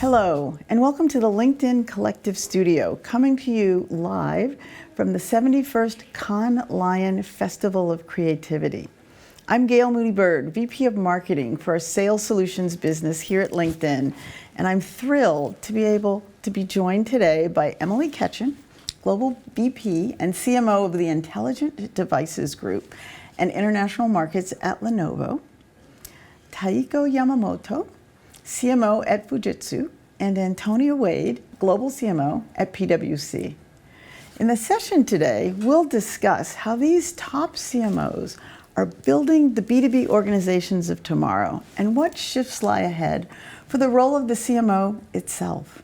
Hello, and welcome to the LinkedIn Collective Studio, coming to you live from the 71st Cannes Lion Festival of Creativity. I'm Gail Moody-Bird, VP of Marketing for our Sales Solutions business here at LinkedIn, and I'm thrilled to be able to be joined today by Emily Ketchen, Global VP and CMO of the Intelligent Devices Group and International Markets at Lenovo, Taiko Yamamoto, CMO at Fujitsu, and Antonia Wade, Global CMO at PwC. In the session today, we'll discuss how these top CMOs are building the B2B organizations of tomorrow and what shifts lie ahead for the role of the CMO itself.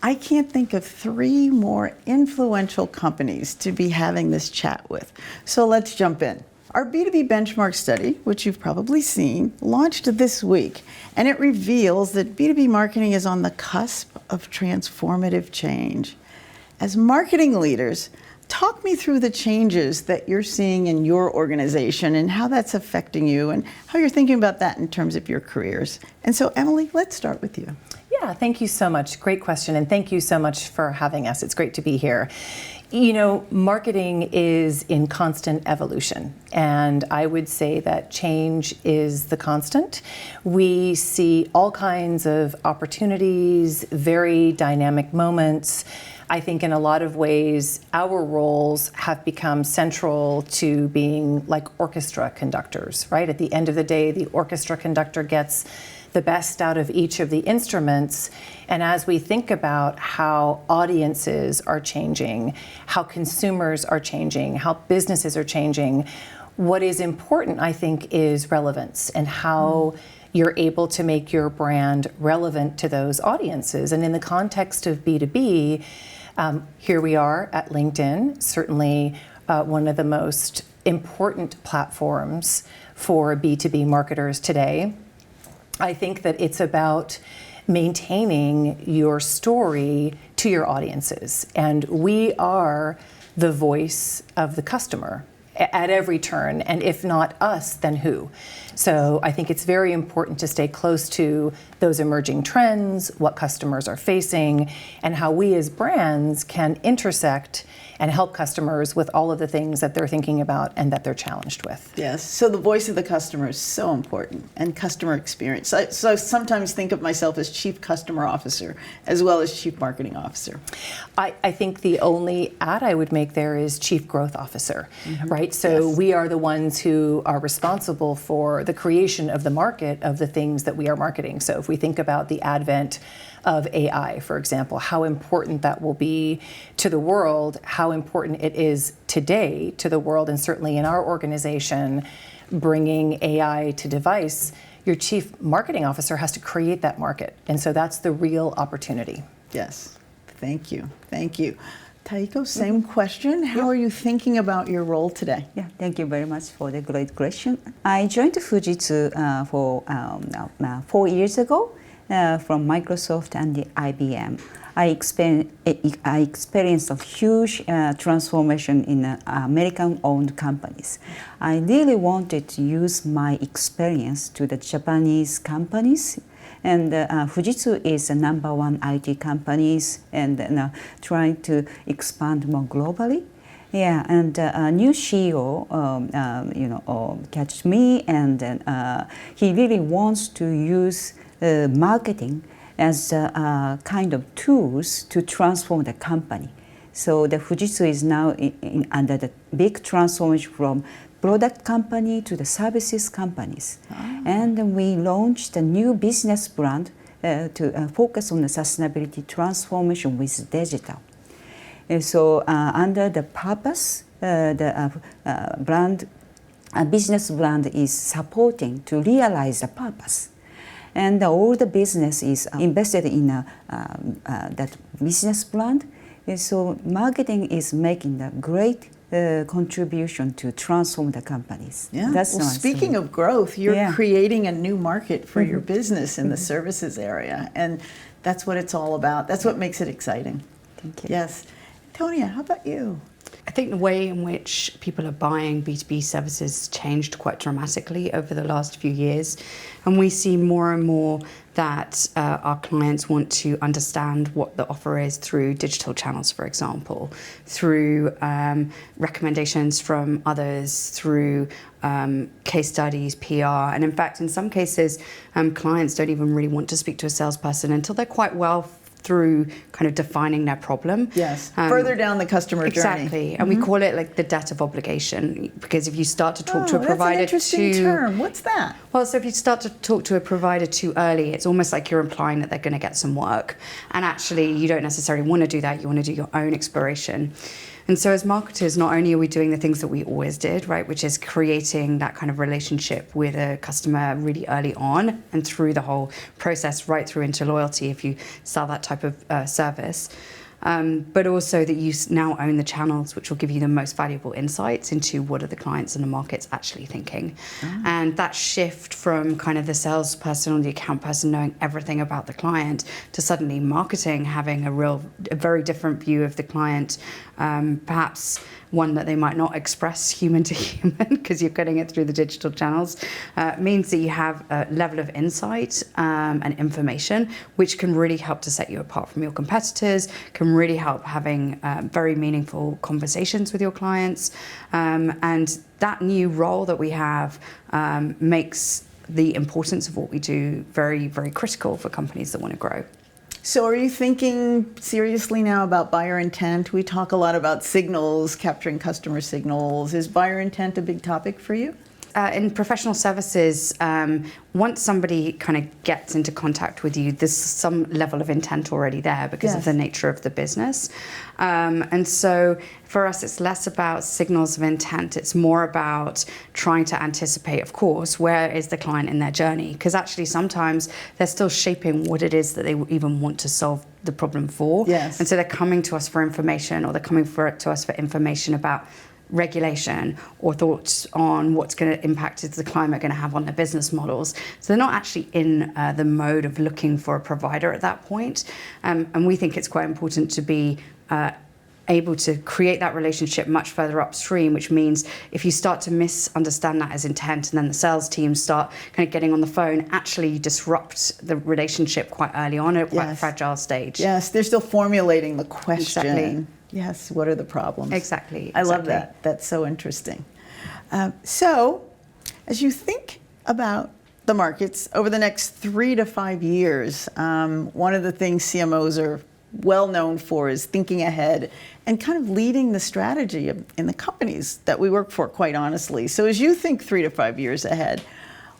I can't think of three more influential companies to be having this chat with, so let's jump in. Our B2B benchmark study, which you've probably seen, launched this week, and it reveals that B2B marketing is on the cusp of transformative change. As marketing leaders, talk me through the changes that you're seeing in your organization and how that's affecting you and how you're thinking about that in terms of your careers. And so, Emily, let's start with you. Yeah, thank you so much. Great question, and thank you so much for having us. It's great to be here. You know, marketing is in constant evolution, and I would say that change is the constant. We see all kinds of opportunities, very dynamic moments. I think in a lot of ways, our roles have become central to being like orchestra conductors, right? At the end of the day, the orchestra conductor gets the best out of each of the instruments. And as we think about how audiences are changing, how consumers are changing, how businesses are changing, what is important, I think, is relevance and how you're able to make your brand relevant to those audiences. And in the context of B2B, here we are at LinkedIn, certainly one of the most important platforms for B2B marketers today. I think that it's about maintaining your story to your audiences. And we are the voice of the customer at every turn. And if not us, then who? So I think it's very important to stay close to those emerging trends, what customers are facing, and how we as brands can intersect and help customers with all of the things that they're thinking about and that they're challenged with. Yes, so the voice of the customer is so important, and customer experience. So I sometimes think of myself as Chief Customer Officer as well as Chief Marketing Officer. I think the only add I would make there is Chief Growth Officer, right? So yes, we are the ones who are responsible for the creation of the market of the things that we are marketing. So if we think about the advent of AI, for example, how important that will be to the world, how important it is today to the world, and certainly in our organization, bringing AI to device, your chief marketing officer has to create that market. And so that's the real opportunity. Yes, thank you, thank you. Taiko, same question. How are you thinking about your role today? Yeah, thank you very much for the great question. I joined Fujitsu for 4 years ago. From Microsoft and the IBM. I experienced a huge transformation in American-owned companies. I really wanted to use my experience to the Japanese companies, and Fujitsu is the #1 IT companies, and trying to expand more globally. Yeah, and a new CEO, catch me, and he really wants to use marketing as a kind of tools to transform the company. So the Fujitsu is now under the big transformation from product company to the services companies. And we launched a new business brand to focus on the sustainability transformation with digital. So under the purpose, the business brand is supporting to realize the purpose. And all the business is invested in that business brand. And so marketing is making a great contribution to transform the companies. Yeah. Well, speaking of growth, you're creating a new market for your business in the services area. And that's what it's all about. That's what makes it exciting. Thank you. Yes. Antonia, how about you? I think the way in which people are buying B2B services changed quite dramatically over the last few years. And we see more and more that our clients want to understand what the offer is through digital channels, for example, through recommendations from others, through case studies, PR. And in fact, in some cases, clients don't even really want to speak to a salesperson until they're quite well through kind of defining their problem. Yes, further down the customer journey. Exactly, and we call it like the debt of obligation, because if you start to talk to a that's provider an interesting term. What's that? Well, so if you start to talk to a provider too early, it's almost like you're implying that they're going to get some work. And actually, you don't necessarily want to do that. You want to do your own exploration. And so as marketers, not only are we doing the things that we always did, right, which is creating that kind of relationship with a customer really early on and through the whole process, right through into loyalty if you sell that type of service, but also that you now own the channels, which will give you the most valuable insights into what are the clients and the markets actually thinking. And that shift from kind of the salesperson or the account person knowing everything about the client to suddenly marketing having a very different view of the client, perhaps one that they might not express human to human because you're getting it through the digital channels, means that you have a level of insight and information which can really help to set you apart from your competitors, can really help having very meaningful conversations with your clients. And that new role that we have makes the importance of what we do very, very critical for companies that want to grow. So are you thinking seriously now about buyer intent? We talk a lot about signals, capturing customer signals. Is buyer intent a big topic for you? In professional services, once somebody kind of gets into contact with you, there's some level of intent already there because of the nature of the business. And so for us, it's less about signals of intent. It's more about trying to anticipate, of course, where is the client in their journey? Because actually sometimes they're still shaping what it is that they even want to solve the problem for. Yes. And so they're coming to us for information, or they're coming to us for information about regulation or thoughts on what's going to impact is the climate going to have on their business models. So they're not actually in the mode of looking for a provider at that point. And we think it's quite important to be able to create that relationship much further upstream, which means if you start to misunderstand that as intent and then the sales teams start kind of getting on the phone, actually you disrupt the relationship quite early on at quite a fragile stage. Yes, they're still formulating the question. Exactly. Yes, what are the problems? Exactly. I love that. That's so interesting. So, as you think about the markets over the next 3 to 5 years, one of the things CMOs are well known for is thinking ahead and kind of leading the strategy in the companies that we work for, quite honestly. So as you think 3 to 5 years ahead,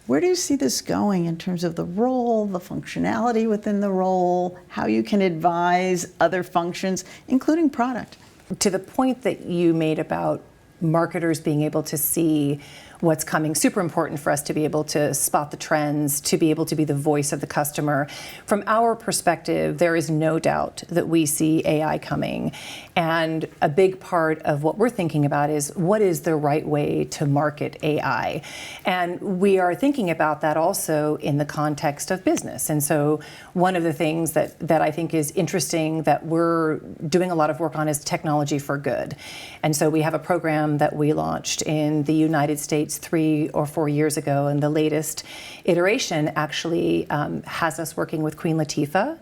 where do you see this going in terms of the role, the functionality within the role, how you can advise other functions, including product? To the point that you made about marketers being able to see what's coming, super important for us to be able to spot the trends, to be able to be the voice of the customer. From our perspective, there is no doubt that we see AI coming. And a big part of what we're thinking about is what is the right way to market AI? And we are thinking about that also in the context of business. And so one of the things that I think is interesting that we're doing a lot of work on is technology for good. And so we have a program that we launched in the United States 3 or 4 years ago, and the latest iteration actually has us working with Queen Latifah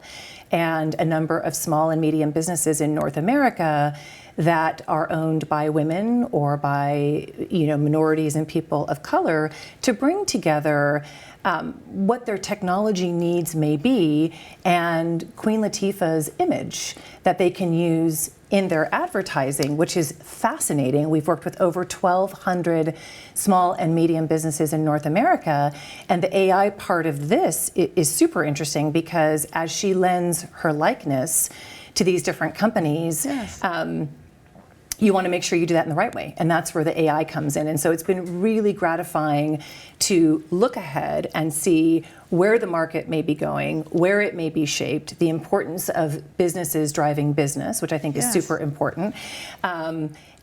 and a number of small and medium businesses in North America that are owned by women or by minorities and people of color to bring together what their technology needs may be and Queen Latifah's image that they can use in their advertising, which is fascinating. We've worked with over 1,200 small and medium businesses in North America, and the AI part of this is super interesting because as she lends her likeness to these different companies, you want to make sure you do that in the right way, and that's where the AI comes in. And so it's been really gratifying to look ahead and see where the market may be going, where it may be shaped, the importance of businesses driving business, which I think is super important,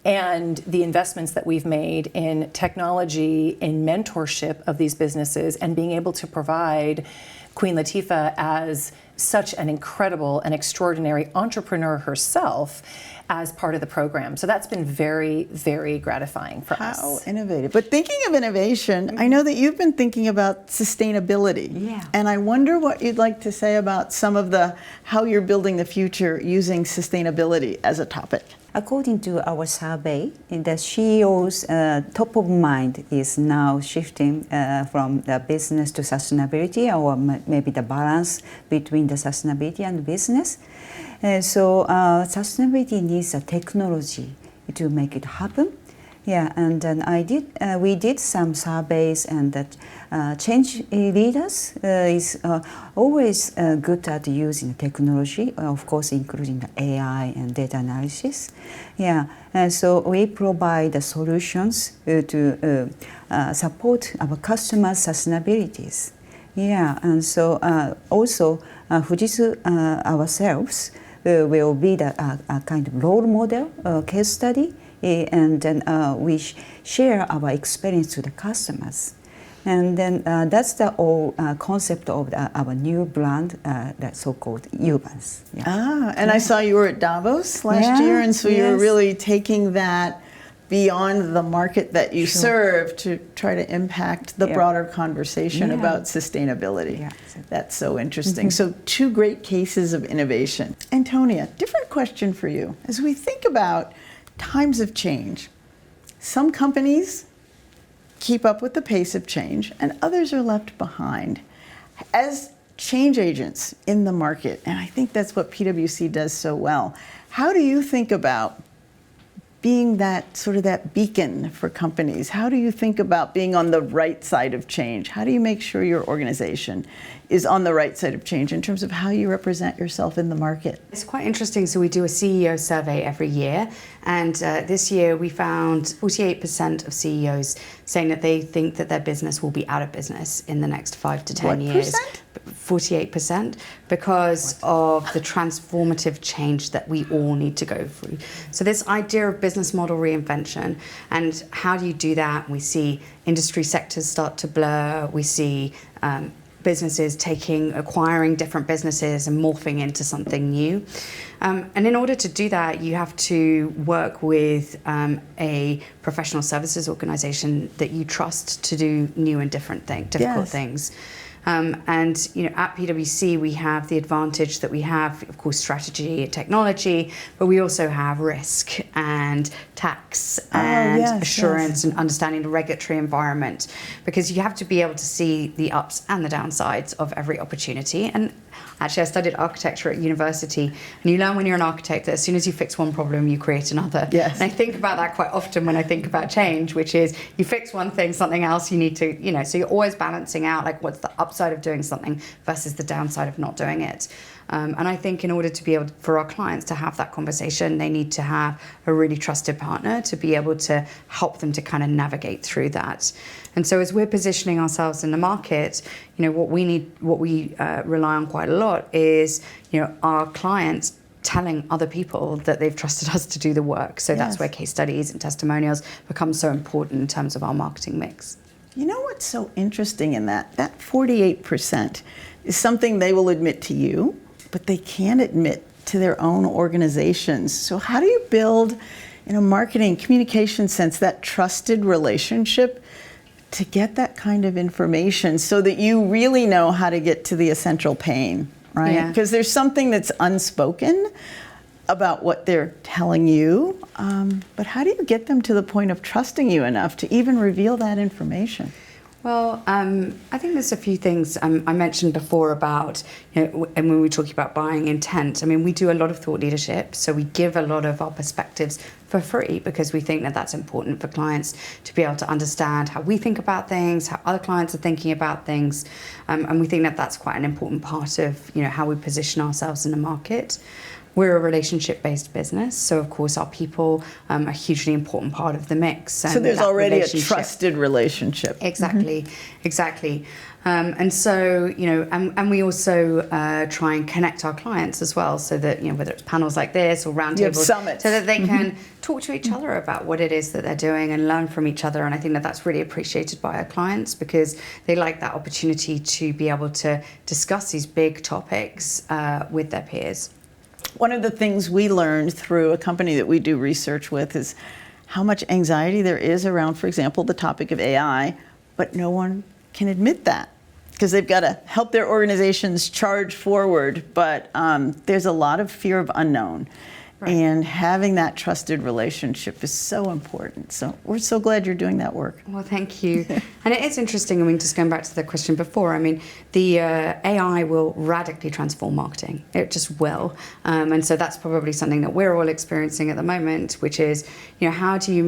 and the investments that we've made in technology, in mentorship of these businesses, and being able to provide Queen Latifah as such an incredible and extraordinary entrepreneur herself as part of the program. So that's been very, very gratifying for us. How innovative. But thinking of innovation, I know that you've been thinking about sustainability. Yeah. And I wonder what you'd like to say about some of how you're building the future using sustainability as a topic. According to our survey, the CEO's top of mind is now shifting from the business to sustainability, or maybe the balance between the sustainability and business. So sustainability needs a technology to make it happen. Yeah, and then we did some surveys, and that change leaders is always good at using technology, of course, including the AI and data analysis. Yeah, and so we provide the solutions to support our customers' sustainabilities. Yeah, and so also Fujitsu ourselves will be a kind of role model case study. And then we share our experience to the customers. And then that's the whole concept of our new brand, that so-called Ubans. Yeah. And I saw you were at Davos last year, and so you were really taking that beyond the market that you serve to try to impact the broader conversation about sustainability. Yeah. That's so interesting. So 2 great cases of innovation. Antonia, different question for you. As we think about times of change, some companies keep up with the pace of change and others are left behind. As change agents in the market, and I think that's what PwC does so well, how do you think about being that sort of that beacon for companies? How do you think about being on the right side of change? How do you make sure your organization is on the right side of change in terms of how you represent yourself in the market? It's quite interesting. So we do a CEO survey every year, and this year we found 48% of CEOs saying that they think that their business will be out of business in the next 5 to 10 years. Percent? 48%, because of the transformative change that we all need to go through. So this idea of business model reinvention, and how do you do that? We see industry sectors start to blur. We see businesses acquiring different businesses and morphing into something new. And in order to do that, you have to work with a professional services organization that you trust to do new and difficult things. And at PwC we have the advantage that we have, of course, strategy and technology, but we also have risk and tax and assurance and understanding the regulatory environment, because you have to be able to see the ups and the downsides of every opportunity. And actually, I studied architecture at university, and you learn when you're an architect that as soon as you fix one problem, you create another. Yes. And I think about that quite often when I think about change, which is you fix one thing, something else you need to, so you're always balancing out like what's the upside of doing something versus the downside of not doing it. And I think in order to be able for our clients to have that conversation, they need to have a really trusted partner to be able to help them to kind of navigate through that. And so as we're positioning ourselves in the market, what we rely on quite a lot is, our clients telling other people that they've trusted us to do the work. So that's where case studies and testimonials become so important in terms of our marketing mix. You know what's so interesting in that? That 48% is something they will admit to you, but they can't admit to their own organizations. So how do you build, in a marketing communication sense, that trusted relationship to get that kind of information so that you really know how to get to the essential pain, right? Because there's something that's unspoken about what they're telling you, but how do you get them to the point of trusting you enough to even reveal that information? Well, I think there's a few things I mentioned before about, and when we're talking about buying intent, we do a lot of thought leadership, so we give a lot of our perspectives for free because we think that that's important for clients to be able to understand how we think about things, how other clients are thinking about things, and we think that that's quite an important part of, how we position ourselves in the market. we're a relationship-based business, so of course our people are a hugely important part of the mix. So there's already a trusted relationship. Exactly, exactly. And so, you know, and we also try and connect our clients as well, so that, you know, whether it's panels like this or roundtables, summits. so that they can talk to each other about what it is that they're doing and learn from each other. And I think that that's really appreciated by our clients, because they like that opportunity to be able to discuss these big topics with their peers. One of the things we learned through a company that we do research with is how much anxiety there is around, for example, the topic of AI, but no one can admit that because they've got to help their organizations charge forward. But there's a lot of fear of unknown. Right. And having that trusted relationship is so important. So we're so glad you're doing that work. Well, thank you. And it is interesting, I mean, just going back to the question before, I mean, the AI will radically transform marketing. It just will. And so that's probably something that we're all experiencing at the moment, which is, you know, how do you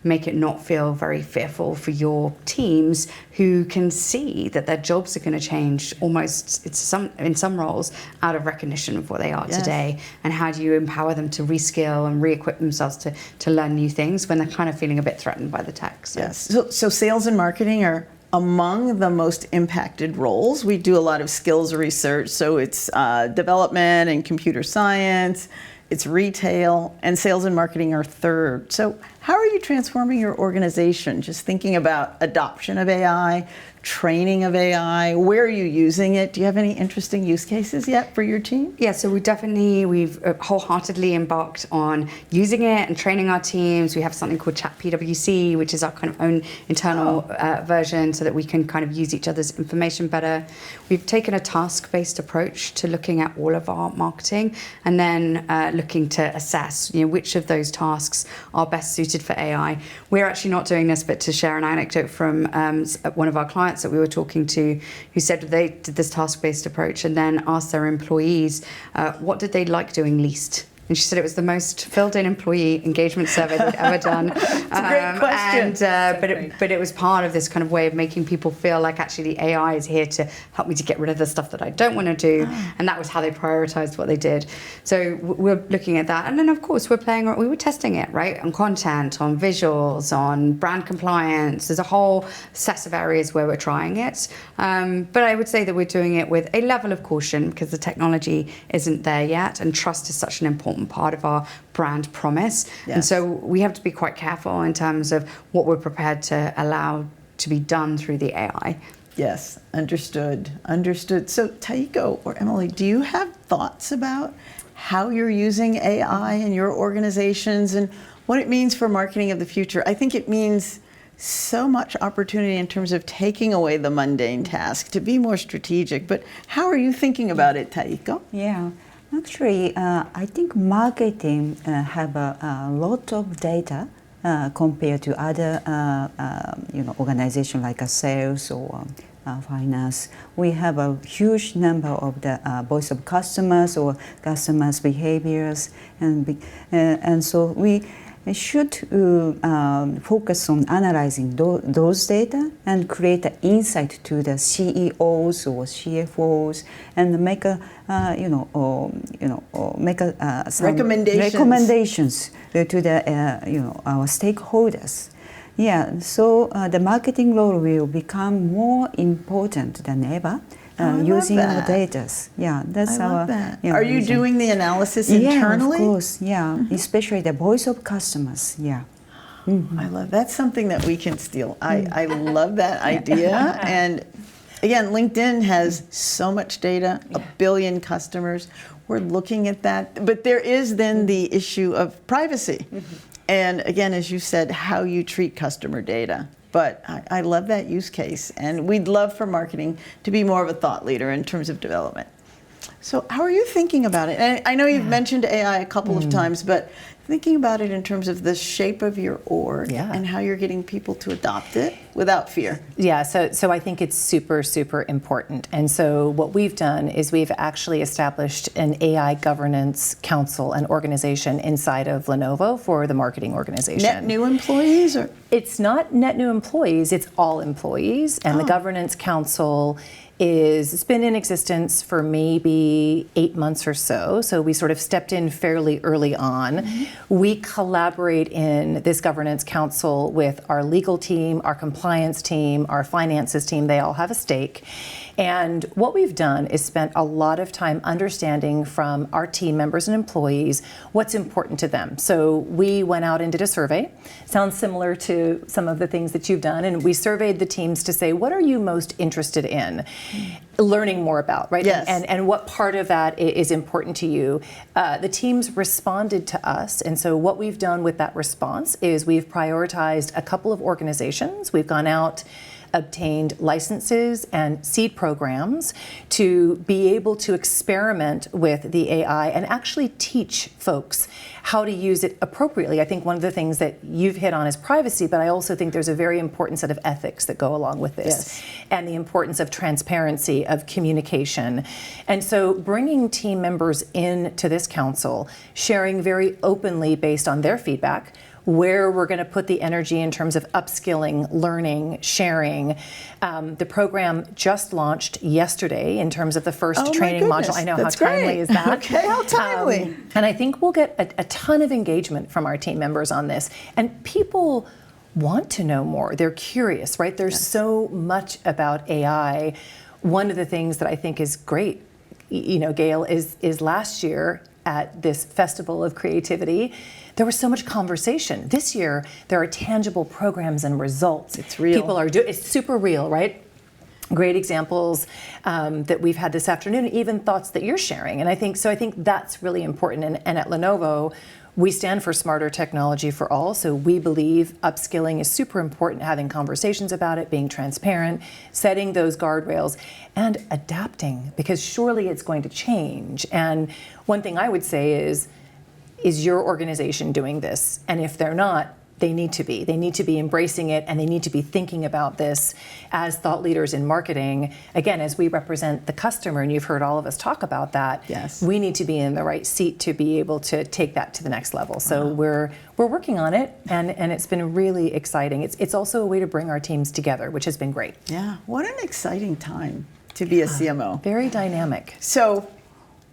make it not feel very fearful for your teams who can see that their jobs are going to change almost in some roles out of recognition of what they are today, and how do you empower them to reskill and re-equip themselves to learn new things when they're kind of feeling a bit threatened by the tech. So. Yes. So sales and marketing are among the most impacted roles. We do a lot of skills research, so it's development and computer science, it's retail, and sales and marketing are third. So how are you transforming your organization? Just thinking about adoption of AI, training of AI, where are you using it? Do you have any interesting use cases yet for your team? Yeah, so we've wholeheartedly embarked on using it and training our teams. We have something called Chat PwC, which is our kind of own internal version, so that we can kind of use each other's information better. We've taken a task-based approach to looking at all of our marketing, and then looking to assess, you know, which of those tasks are best suited for AI. We're actually not doing this, but to share an anecdote from one of our clients that we were talking to, who said they did this task-based approach and then asked their employees what did they like doing least. And she said it was the most filled-in employee engagement survey they'd ever done. It's a great question. But it was part of this kind of way of making people feel like actually the AI is here to help me to get rid of the stuff that I don't want to do. And that was how they prioritized what they did. So we're looking at that. And then, of course, we were testing it, right? On content, on visuals, on brand compliance. There's a whole set of areas where we're trying it. But I would say that we're doing it with a level of caution, because the technology isn't there yet. And trust is such an important part of our brand promise. Yes. And so we have to be quite careful in terms of what we're prepared to allow to be done through the AI. Yes, understood. So Taiko or Emily, do you have thoughts about how you're using AI in your organizations and what it means for marketing of the future? I think it means so much opportunity in terms of taking away the mundane task, to be more strategic. But how are you thinking about it, Taiko? Yeah. Actually, I think marketing have a lot of data compared to other organizations like sales or finance. We have a huge number of the voice of customers or customers' behaviors, and so we should focus on analyzing those data and create an insight to the CEOs or CFOs and make some recommendations to the our stakeholders. Yeah, so the marketing role will become more important than ever. Using the data. Yeah, that's our. Are you vision. doing the analysis internally? Yeah, of course. Yeah, especially the voice of customers. Yeah. Mm-hmm. I love that's something that we can steal. I love that idea. And again, LinkedIn has so much data, 1 billion customers. We're looking at that, but there is then the issue of privacy. And again, as you said, how you treat customer data. But I love that use case, and we'd love for marketing to be more of a thought leader in terms of development. So how are you thinking about it? And I know you've mentioned AI a couple of times, but thinking about it in terms of the shape of your org and how you're getting people to adopt it without fear. Yeah, so I think it's super, super important. And so what we've done is we've actually established an AI governance council and organization inside of Lenovo for the marketing organization. Net new employees? Or? It's not net new employees, it's all employees. And the governance council it's been in existence for maybe 8 months or so. So we sort of stepped in fairly early on. We collaborate in this governance council with our legal team, our compliance team, our finances team. They all have a stake. And what we've done is spent a lot of time understanding from our team members and employees what's important to them. So we went out and did a survey. Sounds similar to some of the things that you've done. And we surveyed the teams to say, what are you most interested in learning more about, right? Yes. And what part of that is important to you? The teams responded to us. And so what we've done with that response is we've prioritized a couple of organizations. We've gone out, obtained licenses and seed programs to be able to experiment with the AI and actually teach folks how to use it appropriately. I think one of the things that you've hit on is privacy, but I also think there's a very important set of ethics that go along with this, Yes. and the importance of transparency, of communication. And so bringing team members into this council, sharing very openly based on their feedback, where we're going to put the energy in terms of upskilling, learning, sharing. The program just launched yesterday in terms of the first Oh, my training module. goodness. I know, That's how timely great. is that? Okay, how timely. And I think we'll get a ton of engagement from our team members on this. And people want to know more. They're curious, right? There's so much about AI. One of the things that I think is great, Gail, is last year at this Festival of Creativity, there was so much conversation. This year, there are tangible programs and results. It's real. People are doing, it's super real, right? Great examples that we've had this afternoon, even thoughts that you're sharing. And I think that's really important. And at Lenovo, we stand for smarter technology for all. So we believe upskilling is super important, having conversations about it, being transparent, setting those guardrails, and adapting, because surely it's going to change. And one thing I would say is your organization doing this? And if they're not, they need to be. They need to be embracing it, and they need to be thinking about this as thought leaders in marketing. Again, as we represent the customer, and you've heard all of us talk about that, Yes. we need to be in the right seat to be able to take that to the next level. So we're working on it, and it's been really exciting. It's also a way to bring our teams together, which has been great. Yeah, what an exciting time to be a CMO. Very dynamic. So,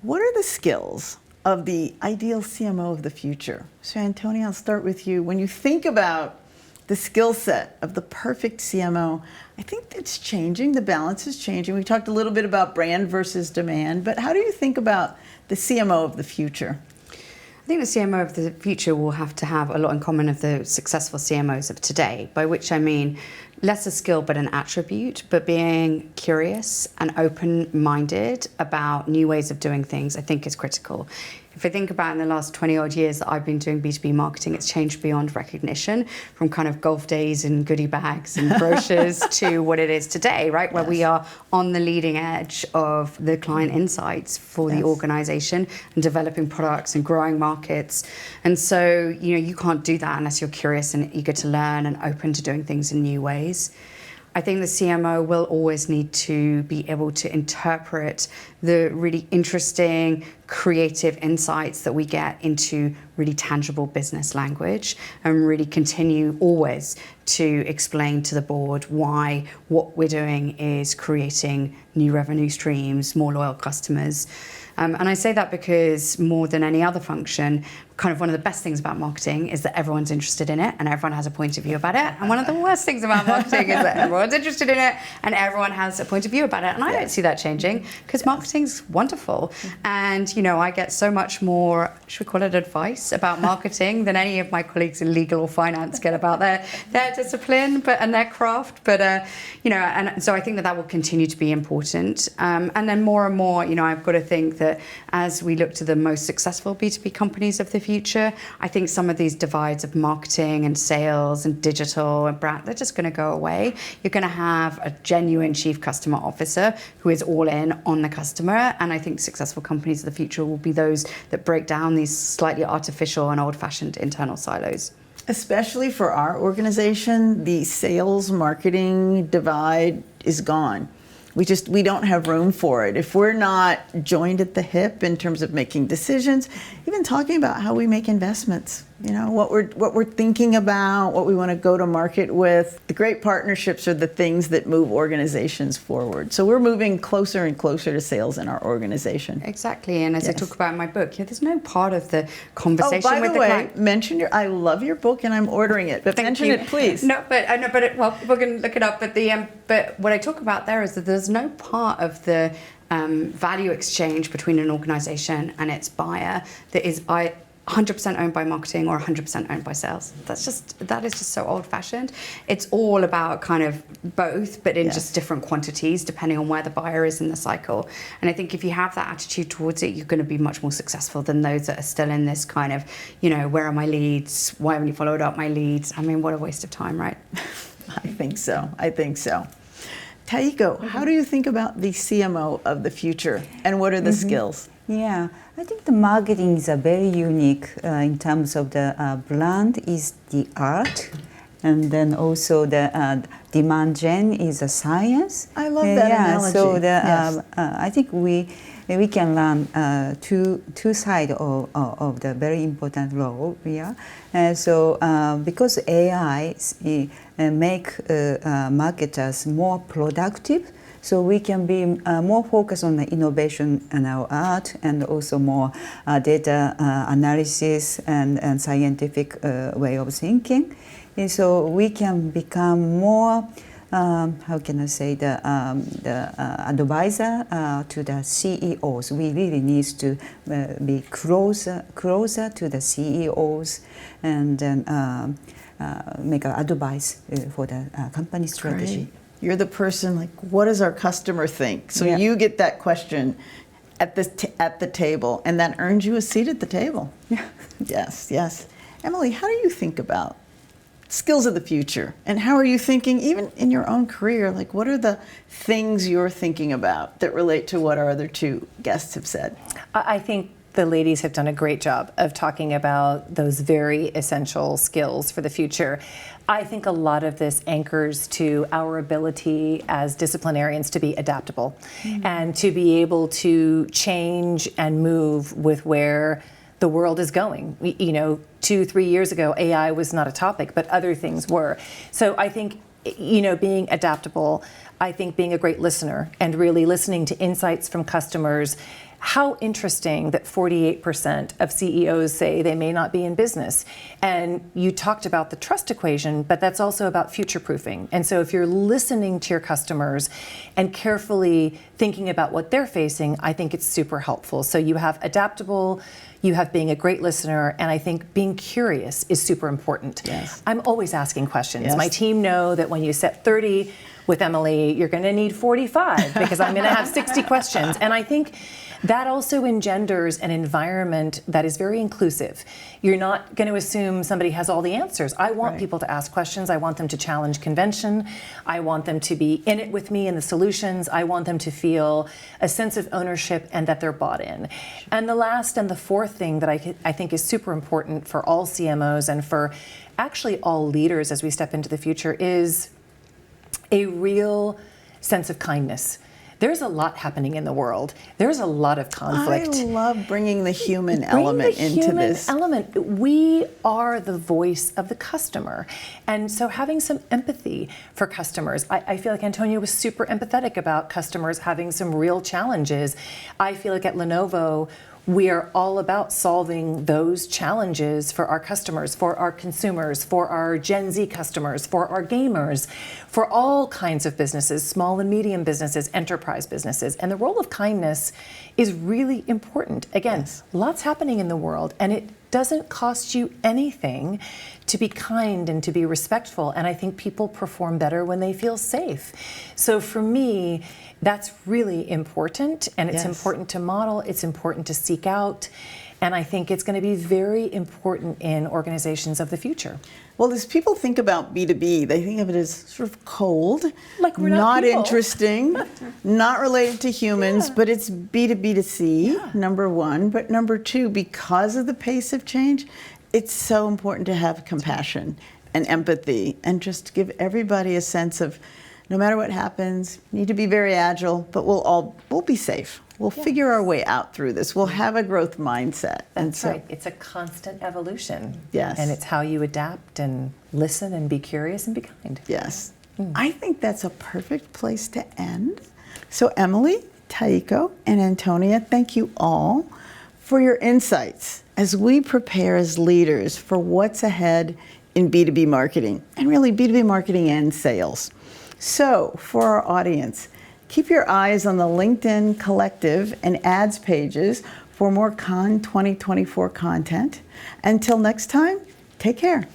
what are the skills of the ideal CMO of the future? So, Antonia, I'll start with you. When you think about the skill set of the perfect CMO, I think it's changing. The balance is changing. We talked a little bit about brand versus demand, but how do you think about the CMO of the future? I think the CMO of the future will have to have a lot in common of the successful CMOs of today, by which I mean less a skill but an attribute, but being curious and open-minded about new ways of doing things, I think is critical. If I think about in the last 20 odd years that I've been doing B2B marketing, it's changed beyond recognition, from kind of golf days and goodie bags and brochures to what it is today, right? Where we are on the leading edge of the client insights for the organization and developing products and growing markets. And so, you can't do that unless you're curious and eager to learn and open to doing things in new ways. I think the CMO will always need to be able to interpret the really interesting, creative insights that we get into really tangible business language, and really continue always to explain to the board why what we're doing is creating new revenue streams, more loyal customers. And I say that because more than any other function, kind of one of the best things about marketing is that everyone's interested in it and everyone has a point of view about it. And one of the worst things about marketing is that everyone's interested in it and everyone has a point of view about it. And I don't see that changing, because marketing's wonderful. And, I get so much more, should we call it advice, about marketing than any of my colleagues in legal or finance get about their discipline and their craft. But, and so I think that will continue to be important. And then more and more, I've got to think that as we look to the most successful B2B companies of the future, I think some of these divides of marketing and sales and digital and brand, they're just going to go away. You're going to have a genuine chief customer officer who is all in on the customer. And I think successful companies of the future will be those that break down these slightly artificial and old-fashioned internal silos. Especially for our organization, the sales marketing divide is gone. We don't have room for it. If we're not joined at the hip in terms of making decisions, even talking about how we make investments, You know, what we're thinking about, what we want to go to market with. The great partnerships are the things that move organizations forward. So we're moving closer and closer to sales in our organization. Exactly, and as I Yes. talk about in my book, there's no part of the conversation by with the way, client. mention I love your book and I'm ordering it, but Thank mention you. it, please. No, but I know, well, we're going to look it up. But but what I talk about there is that there's no part of the value exchange between an organisation and its buyer that is 100% owned by marketing or 100% owned by sales. That is just so old-fashioned. It's all about kind of both, but in Yes. just different quantities depending on where the buyer is in the cycle. And I think if you have that attitude towards it, you're going to be much more successful than those that are still in this kind of, you know, where are my leads? Why haven't you followed up my leads? I mean, what a waste of time, right? I think so. I think so. Taiko, how do you think about the CMO of the future and what are the skills? Yeah, I think the marketing is a very unique in terms of the brand is the art, and then also the demand gen is a science. I love that analogy. So Yes. I think we can learn two sides of the very important role. Yeah, so because AI make marketers more productive. So we can be more focused on the innovation and our art, and also more data analysis and scientific way of thinking. And so we can become more, how can I say, the advisor to the CEOs. We really need to be closer to the CEOs, and then make an advice for the company strategy. Great. You're the person like, what does our customer think? So Yeah. you get that question at the table, and that earns you a seat at the table. Yeah. Yes, yes. Emily, how do you think about skills of the future? And how are you thinking, even in your own career, like what are the things you're thinking about that relate to what our other two guests have said? I think the ladies have done a great job of talking about those very essential skills for the future. I think a lot of this anchors to our ability as disciplinarians to be adaptable and to be able to change and move with where the world is going. You know, 2-3 years ago, AI was not a topic, but other things were. So I think, you know, being adaptable, I think being a great listener and really listening to insights from customers. How interesting that 48% of CEOs say they may not be in business. And you talked about the trust equation, but that's also about future-proofing. And so if you're listening to your customers and carefully thinking about what they're facing, I think it's super helpful. So you have adaptable, you have being a great listener, and I think being curious is super important. Yes. I'm always asking questions. Yes. My team know that when you set 30 with Emily, you're going to need 45 because I'm going to have 60 questions. And I think that also engenders an environment that is very inclusive. You're not going to assume somebody has all the answers. I want Right. people to ask questions. I want them to challenge convention. I want them to be in it with me in the solutions. I want them to feel a sense of ownership and that they're bought in. And the last and the fourth thing that I think is super important for all CMOs and for actually all leaders as we step into the future is a real sense of kindness. There's a lot happening in the world. There's a lot of conflict. I love bringing the human element Bring the into human this. element. We are the voice of the customer. And so having some empathy for customers. I feel like Antonio was super empathetic about customers having some real challenges. I feel like at Lenovo, we are all about solving those challenges for our customers, for our consumers, for our Gen Z customers, for our gamers, for all kinds of businesses, small and medium businesses, enterprise businesses. And the role of kindness is really important. Again, lots happening in the world, and it doesn't cost you anything to be kind and to be respectful. And I think people perform better when they feel safe. So for me, that's really important, and it's important to model, it's important to seek out, and I think it's going to be very important in organizations of the future. Well, as people think about B2B, they think of it as sort of cold, Like we're not people. interesting, not related to humans, but it's B2B2C, number one. But number two, because of the pace of change, it's so important to have compassion and empathy and just give everybody a sense of no matter what happens, need to be very agile, but we'll be safe. We'll figure our way out through this. We'll have a growth mindset. That's right. It's a constant evolution. Yes. And it's how you adapt and listen and be curious and be kind. Yes. I think that's a perfect place to end. So Emily, Taiko, and Antonia, thank you all for your insights as we prepare as leaders for what's ahead in B2B marketing, and really B2B marketing and sales. So for our audience, keep your eyes on the LinkedIn Collective and ads pages for more Con 2024 content. Until next time, take care.